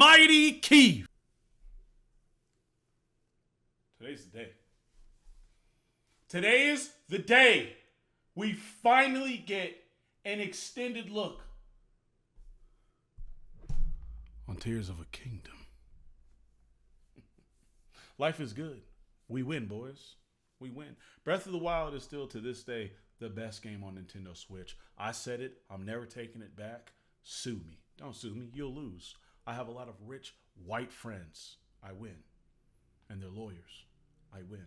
MightyKeef. Today's the day. Today is the day we finally get an extended look on Tears of a Kingdom. Life is good. We win, boys. We win. Breath of the Wild is still, to this day, the best game on Nintendo Switch. I said it. I'm never taking it back. Sue me. Don't sue me. You'll lose. I have a lot of rich white friends. I win. And they're lawyers. I win.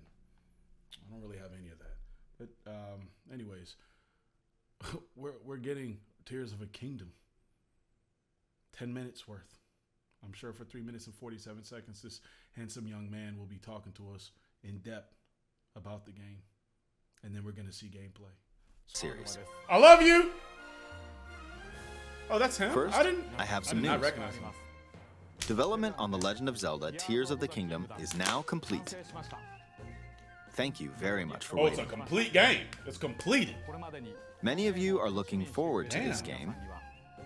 I don't really have any of that. But anyways, we're getting Tears of a Kingdom. 10 minutes worth. I'm sure for 3 minutes and 47 seconds, this handsome young man will be talking to us in depth about the game. And then we're going to see gameplay. Series. I love you! Oh, that's him? First, I have some news. I recognize him. Development on The Legend of Zelda Tears of the Kingdom is now complete. Thank you very much for waiting. Oh, it's a complete game. It's completed. Many of you are looking forward to this game,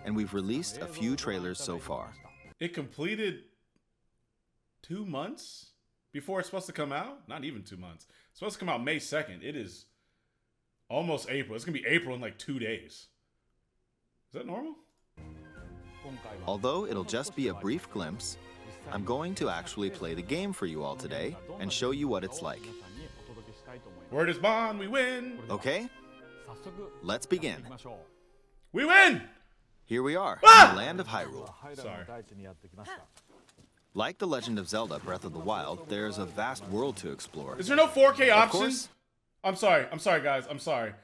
and we've released a few trailers so far. It completed 2 months before it's supposed to come out? Not even 2 months. It's supposed to come out May 2nd. It is almost April. It's going to be April in like 2 days. Is that normal? Although it'll just be a brief glimpse, I'm going to actually play the game for you all today and show you what it's like. Word is bond, we win. Okay? Let's begin. We win! Here we are, in the land of Hyrule. Sorry. Like The Legend of Zelda Breath of the Wild, there's a vast world to explore. Is there no 4K Of option? course, I'm sorry guys, I'm sorry.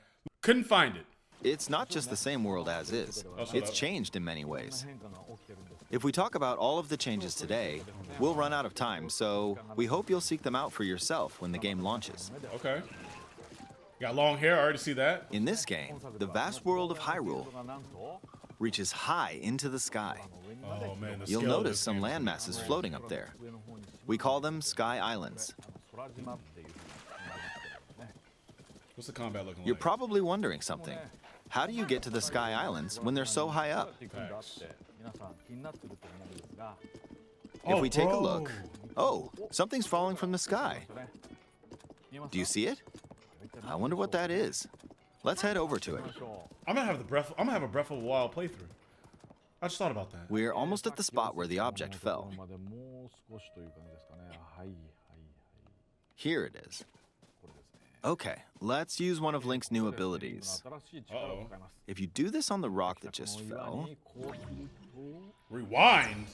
Couldn't find it. it's not just the same world as is. It's changed in many ways. If we talk about all of the changes today, we'll run out of time, so we hope you'll seek them out for yourself when the game launches. Okay. Got long hair, I already see that. In this game, the vast world of Hyrule reaches high into the sky. Oh man, the You'll scale of notice this some game. land masses floating up there. We call them Sky Islands. What's the combat looking You're like? probably wondering something. How do you get to the Sky Islands when they're so high up? Facts. If we take a look, oh, something's falling from the sky. Do you see it? I wonder what that is. Let's head over to it. I'm gonna have a Breath of the Wild playthrough. I just thought about that. We're almost at the spot where the object fell. Here it is. Okay, let's use one of Link's new abilities. Uh-oh. If you do this on the rock that just fell, Rewind.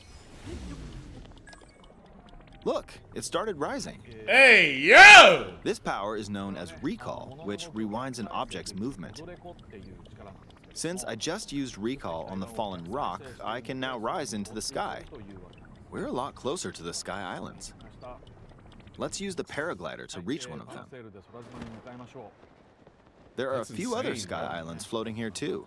look, it started rising. Hey, yo! This power is known as recall, which rewinds an object's movement. Since I just used recall on the fallen rock, I can now rise into the sky. We're a lot closer to the Sky Islands. Let's use the paraglider to reach one of them. There are a few other insane, Sky bro. Islands floating here too.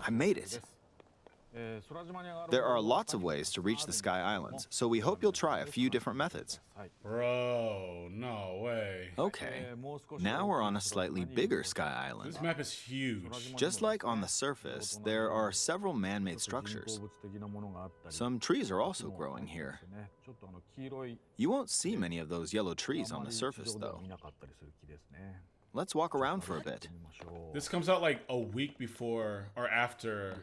I made it. There are lots of ways to reach the Sky Islands, so we hope you'll try a few different methods. Bro, no way. Okay, now we're on a slightly bigger Sky Island. This map is huge. Just like on the surface, there are several man-made structures. Some trees are also growing here. You won't see many of those yellow trees on the surface, though. Let's walk around for a bit. This comes out like a week before or after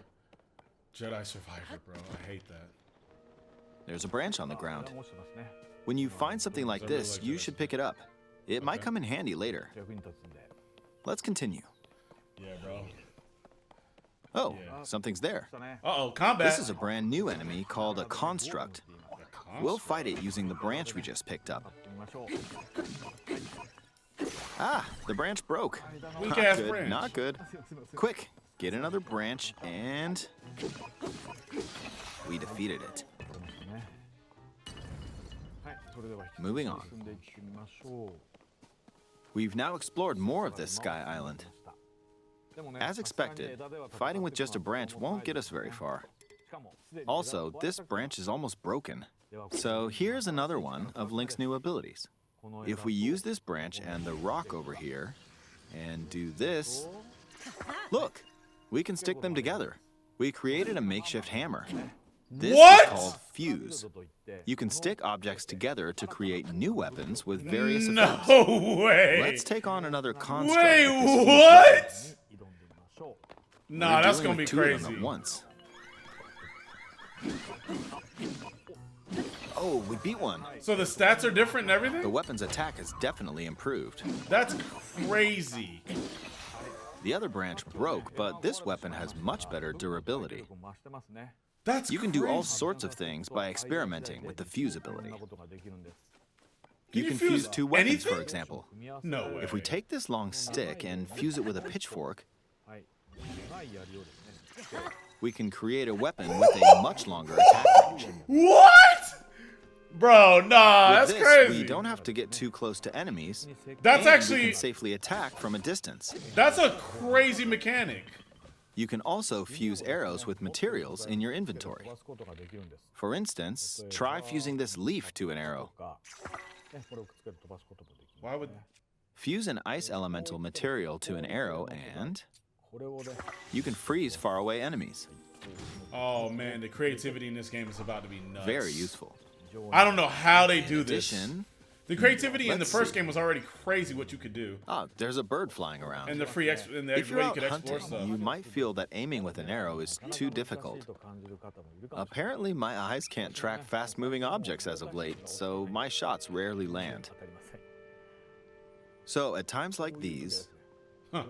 Jedi Survivor, bro. I hate that. There's a branch on the ground. When you find something like this, you should pick it up. It might come in handy later. Let's continue. Yeah, bro. Oh, something's there. Uh-oh, combat. This is a brand new enemy called a construct. We'll fight it using the branch we just picked up. Ah, the branch broke. Weak Not ass good, branch. not good. Quick, get another branch and... we defeated it. Moving on. We've now explored more of this Sky Island. As expected, fighting with just a branch won't get us very far. Also, this branch is almost broken. So here's another one of Link's new abilities. If we use this branch and the rock over here, and do this, look, We can stick them together. We created a makeshift hammer. This What? is called fuse. You can stick objects together to create new weapons with various effects. No way. Let's take on another construct. Wait, with this fuse what? weapon. Nah, We're that's dealing gonna be with two of them crazy. at once. Oh, we beat one. So the stats are different and The everything? weapon's attack has definitely improved. That's crazy. The other branch broke, but this weapon has much better durability. That's You can do all crazy. sorts of things by experimenting with the fuse ability. Can You can you fuse fuse two weapons, anything? for example. No way. If we take this long stick and fuse it with a pitchfork, we can create a weapon with a much longer attack range. What? Bro, nah, With that's this, crazy. we don't have to get too close to enemies. That's and we actually can safely attack from a distance. that's a crazy mechanic. You can also fuse arrows with materials in your inventory. For instance, try fusing this leaf to an arrow. Why would Fuse an ice elemental material to an arrow and you can freeze faraway enemies. Oh man, the creativity in this game is about to be nuts. Very useful. I don't know how they do In this. addition, The creativity in the let's first see. game was already crazy what you could do. there's a bird flying around. And the free and the If you're way you out could explore hunting, stuff. you might feel that aiming with an arrow is too difficult. Apparently, my eyes can't track fast-moving objects as of late, so my shots rarely land. So, at times like these, Huh.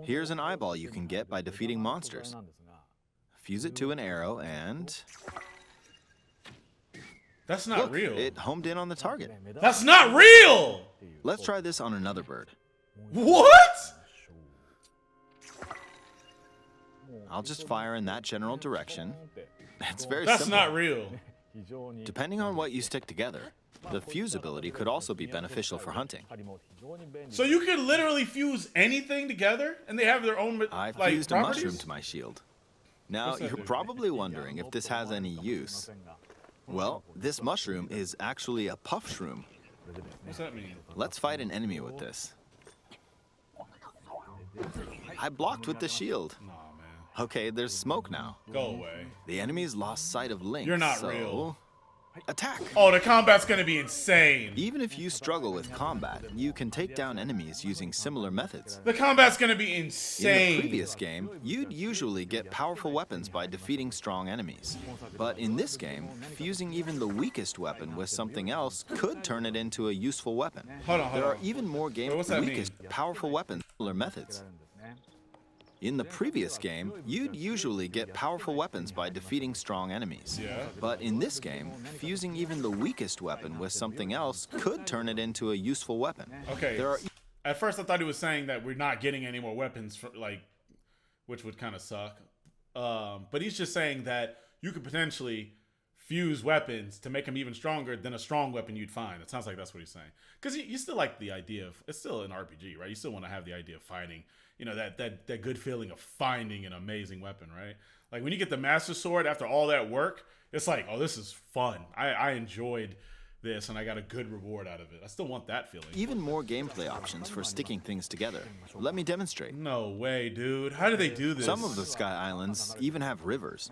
here's an eyeball you can get by defeating monsters. Fuse it to an arrow and... That's not Look, real. it homed in on the target. That's not real. Let's try this on another bird. What? I'll just fire in that general direction. It's very That's simple. not real. Depending on what you stick together, the fuse ability could also be beneficial for hunting. So you could literally fuse anything together, and they have their own I've like fused a properties? mushroom to my shield. Now, What's that you're do? probably wondering if this has any use. Well, this mushroom is actually a puff shroom. What's that mean? Let's fight an enemy with this. I blocked with the shield. Nah, man. Okay, there's smoke now. Go away. The enemy's lost sight of Link. You're not so... real. Attack! Oh, the combat's gonna be insane. Even if you struggle with combat, you can take down enemies using similar methods. The combat's gonna be In the insane. previous game, you'd usually get powerful weapons by defeating strong enemies. But in this game, fusing even the weakest weapon with something else could turn it into a useful weapon. Hold on, hold There are on. even more what's that mean? weakest powerful weapons, similar methods. In the previous game, you'd usually get powerful weapons by defeating strong enemies. Yeah. But in this game, fusing even the weakest weapon with something else could turn it into a useful weapon. Okay. There are At first, I thought he was saying that we're not getting any more weapons, for, like, which would kind of suck. But he's just saying that you could potentially fuse weapons to make them even stronger than a strong weapon you'd find. It sounds like that's what he's saying. Because you still like the idea of, it's still an RPG, right? You still want to have the idea of fighting, you know, that good feeling of finding an amazing weapon, right? Like when you get the Master Sword after all that work, it's like, oh, this is fun. I enjoyed this and I got a good reward out of it. I still want that feeling. even more gameplay options for sticking things together. Let me demonstrate. No way, dude. How do they do this? Some of the Sky Islands even have rivers.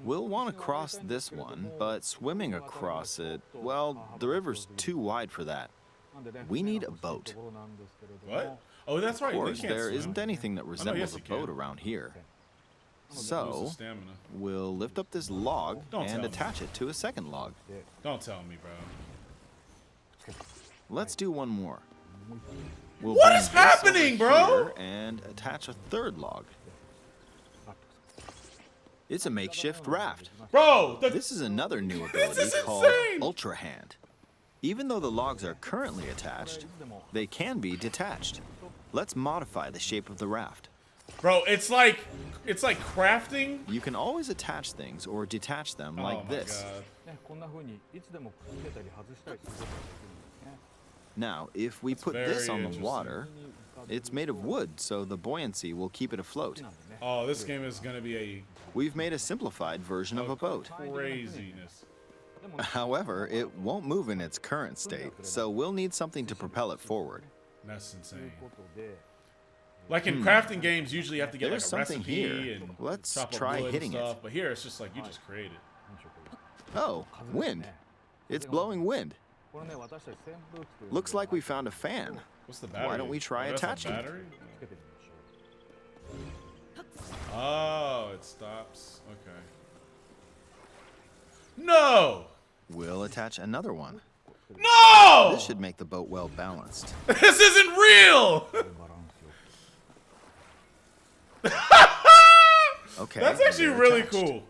We'll want to cross this one, but swimming across it, well, the river's too wide for that. We need a boat. What? Oh, that's right. Of They course, can't there swim. isn't anything that resembles yes, a you can. boat around here. Lose So, the stamina. we'll lift up this log Don't tell and me. attach it to a second log. Don't tell me, bro. Let's do one more. We'll What bring is this happening, over bro? here and attach a third log. It's a makeshift raft. Bro, This is another new This ability is called insane! Ultrahand. Even though the logs are currently attached, they can be detached. Let's modify the shape of the raft. bro, it's like crafting. You can always attach things or detach them Oh like my this. God. Now, if we put very this on the interesting. water, it's made of wood, so the buoyancy will keep it afloat. Oh, this game is gonna be We've made a simplified version of a boat. a craziness. However, it won't move in its current state, so we'll need something to propel it forward. That's insane. Like in crafting games, usually you have to get There's like a something recipe here. and Let's chop up try wood hitting and it. stuff. But here, it's just like you just create it. Oh, wind. It's blowing wind. Looks like we found a fan. What's the battery? Why don't we try that's a attaching it? battery? Oh, it stops. Okay. No! We'll attach another one. No! This should make the boat well balanced. This isn't real! Okay. That's actually they're really attached. cool.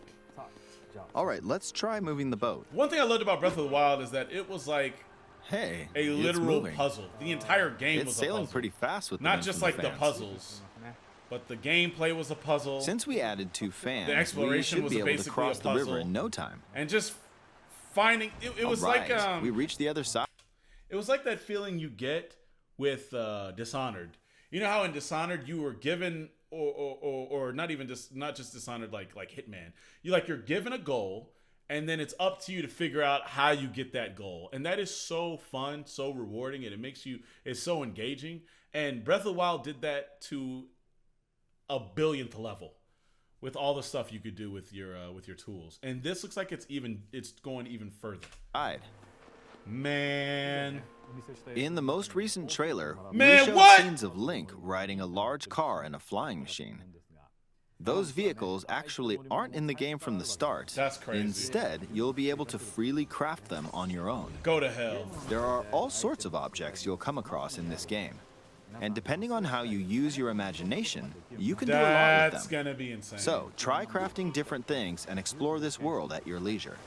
All right, let's try moving the boat. One thing I loved about Breath of the Wild is that it was like Hey, a it's literal moving. puzzle. The entire game It's was a sailing puzzle. pretty fast with the Not wind just from like the fans. puzzles, but the gameplay was a puzzle. Since we added 2 fans, The exploration we was should be able to basically cross a the river puzzle. in no time. And just finding it was All right, like we reached the other side. it was like that feeling you get with Dishonored. You know how in Dishonored you were given or not even just not just Dishonored like Hitman. You're given a goal and then it's up to you to figure out how you get that goal. And that is so fun, so rewarding, and it's so engaging. And Breath of the Wild did that to a billionth level with all the stuff you could do with your tools. And this looks like it's going even further. Man. In the most recent trailer, Man, we showed what? scenes of Link riding a large car and a flying machine. Those vehicles actually aren't in the game from the start. That's crazy. Instead, you'll be able to freely craft them on your own. Go to hell. There are all sorts of objects you'll come across in this game. And depending on how you use your imagination, you can do a lot with That's them. gonna be insane. So, try crafting different things and explore this world at your leisure.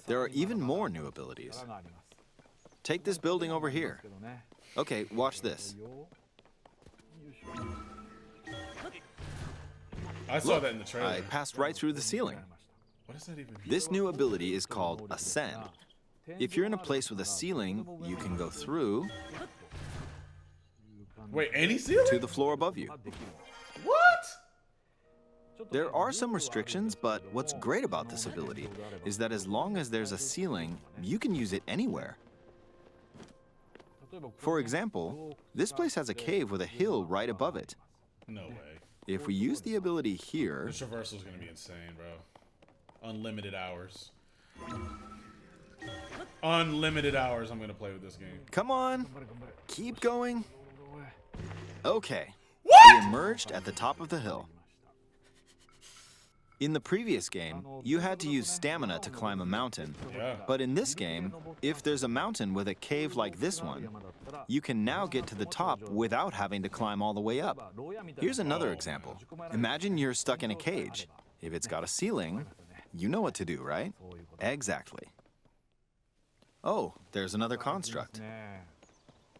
There are even more new abilities. Take this building over here. Okay, watch this. I saw that in the trailer. I passed right through the ceiling. What does that even mean? This new ability is called Ascend. If you're in a place with a ceiling, you can go through Wait, any ceiling? to the floor above you. What? There are some restrictions, but what's great about this ability is that as long as there's a ceiling, you can use it anywhere. For example, this place has a cave with a hill right above it. No way. If we use the ability here, This traversal is gonna be insane, bro. Unlimited hours. Unlimited hours I'm gonna play with this game. come on, keep going. Okay, What? we emerged at the top of the hill. In the previous game, you had to use stamina to climb a mountain. Yeah. But in this game, if there's a mountain with a cave like this one, you can now get to the top without having to climb all the way up. Here's another example. Imagine you're stuck in a cage. If it's got a ceiling, you know what to do, right? Exactly. Oh, there's another construct.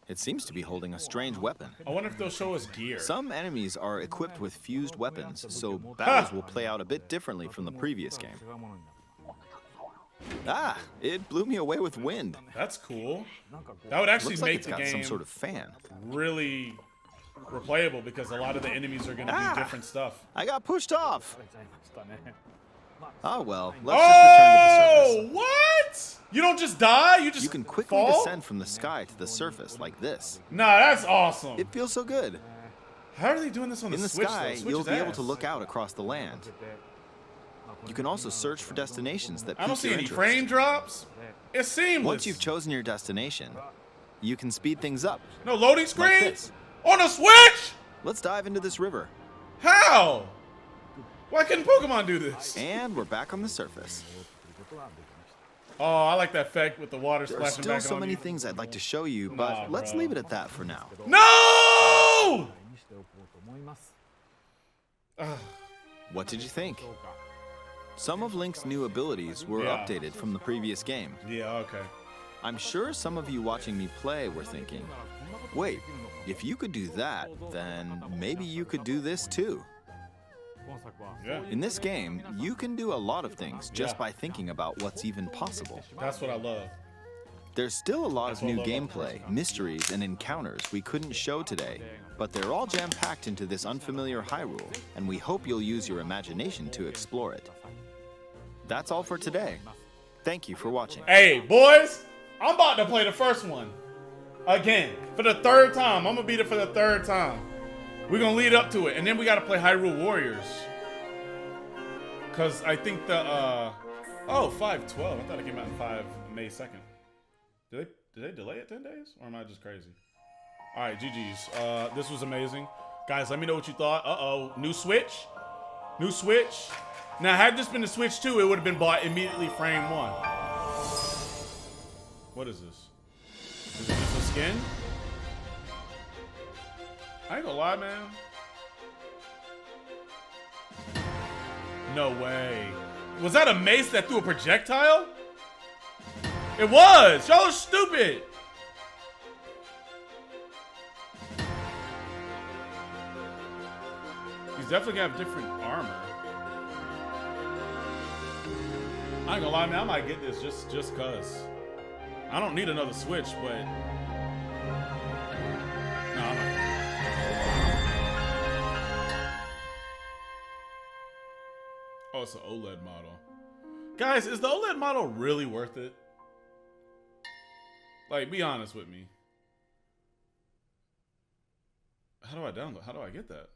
It seems to be holding a strange weapon. I wonder if they'll show us gear. Some enemies are equipped with fused weapons, so battles will play out a bit differently from the previous game. Ah, it blew me away with wind. That's cool. That would actually Looks like make it's the got game some sort of fan. really replayable because a lot of the enemies are gonna do different stuff. I got pushed off. Oh well, let's just return to the surface. Oh, what? You don't just die? You just You can quickly fall? descend from the sky to the surface like this. Nah, that's awesome. It feels so good. How are they doing this on In the Switch, sky, though? Switch you'll is be able ass. to look out across the land. You can also search for destinations that I don't pique see your any interest. frame drops. It's seamless. Once you've chosen your destination, you can speed things up. No loading screen? this. On the Switch? Let's dive into this river. How? Why couldn't Pokemon do this? And we're back on the surface. Oh, I like that effect with the water There are splashing still back so on many you. things I'd like to show you, but Nah, let's bro. leave it at that for now. No! What did you think? Some of Link's new abilities were Yeah. updated from the previous game. Yeah, okay. I'm sure some of you watching me play were thinking, wait, if you could do that, then maybe you could do this too. Yeah, In this game, you can do a lot of things just Yeah. by thinking about what's even possible. that's what I love. There's still a lot That's of new what I love about gameplay, mysteries, and encounters we couldn't show today, but they're all jam-packed into this unfamiliar Hyrule, and we hope you'll use your imagination to explore it. That's all for today. Thank you for watching. Hey, boys, I'm about to play the first one. Again, for the third time. I'm gonna beat it for the third time. We're gonna lead up to it, and then we gotta play Hyrule Warriors. Cause I think the oh 5/12. I thought it came out in May 2nd. Did they delay it 10 days? Or am I just crazy? Alright, GG's. This was amazing. Guys, let me know what you thought. Uh-oh. New Switch. New Switch. Now, had this been the Switch 2, it would have been bought immediately frame 1. What is this? Is it just a skin? I ain't gonna lie, man. No way. Was that a mace that threw a projectile? It was! Y'all are stupid! He's definitely gonna have different armor. I ain't gonna lie, man. I might get this just cause. I don't need another Switch, but no, I'm not. Oh, it's an OLED model. Guys, is the OLED model really worth it? Like, be honest with me. How do I download? How do I get that?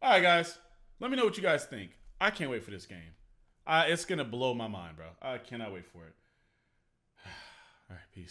All right, guys. Let me know what you guys think. I can't wait for this game. It's going to blow my mind, bro. I cannot wait for it. All right, peace.